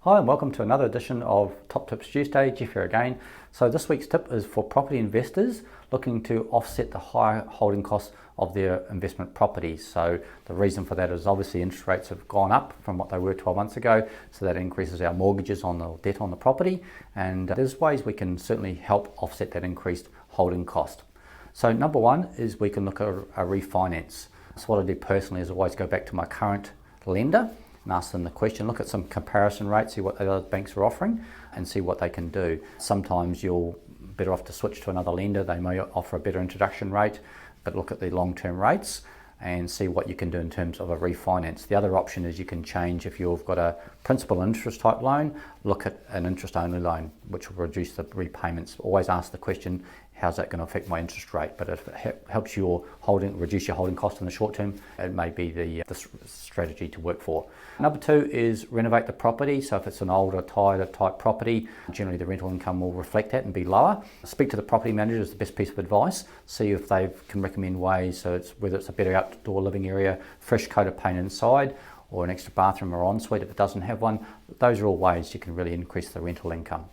Hi and welcome to another edition of Top Tips Tuesday. Jeff here again. So this week's tip is for property investors looking to offset the high holding costs of their investment properties. So the reason for that is obviously interest rates have gone up from what they were 12 months ago, so that increases our mortgages on the debt on the property, and there's ways we can certainly help offset that increased holding cost. So number one is we can look at a refinance. So what I do personally is always go back to my current lender and ask them the question, look at some comparison rates, see what the other banks are offering and see what they can do. Sometimes you're better off to switch to another lender. They may offer a better introduction rate, but look at the long-term rates and see what you can do in terms of a refinance. The other option is you can change, if you've got a principal interest type loan, look at an interest only loan, which will reduce the repayments. Always ask the question, how's that going to affect my interest rate? But if it helps your reduce your holding cost in the short term, it may be the strategy to work for. Number two is renovate the property. So if it's an older, tired type property, generally the rental income will reflect that and be lower. Speak to the property manager is the best piece of advice. See if they can recommend ways, so whether it's a better outdoor living area, fresh coat of paint inside, or an extra bathroom or ensuite if it doesn't have one. Those are all ways you can really increase the rental income.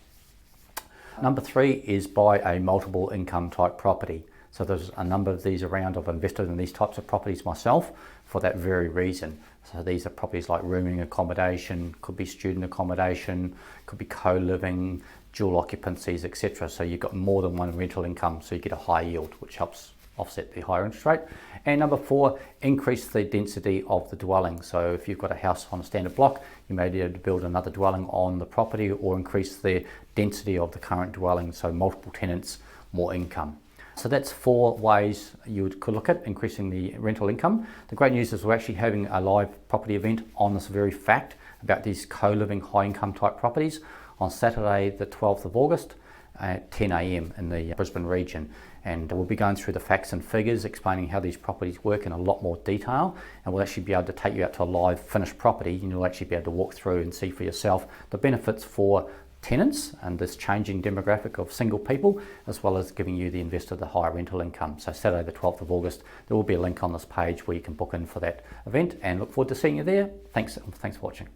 Number three is buy a multiple income type property. So there's a number of these around. I've invested in these types of properties myself for that very reason. So these are properties like rooming accommodation, could be student accommodation, could be co-living, dual occupancies, etc. So you've got more than one rental income, so you get a high yield, which helps offset the higher interest rate. And number four, increase the density of the dwelling. So if you've got a house on a standard block, you may be able to build another dwelling on the property or increase the density of the current dwelling, so multiple tenants, more income. So that's four ways you could look at increasing the rental income. The great news is we're actually having a live property event on this very fact about these co-living high income type properties on Saturday the 12th of August at 10 a.m. in the Brisbane region, and we'll be going through the facts and figures, explaining how these properties work in a lot more detail, and we'll actually be able to take you out to a live finished property and you'll actually be able to walk through and see for yourself the benefits for tenants and this changing demographic of single people, as well as giving you the investor the higher rental income. So Saturday the 12th of August, there will be a link on this page where you can book in for that event, and look forward to seeing you there. Thanks for watching.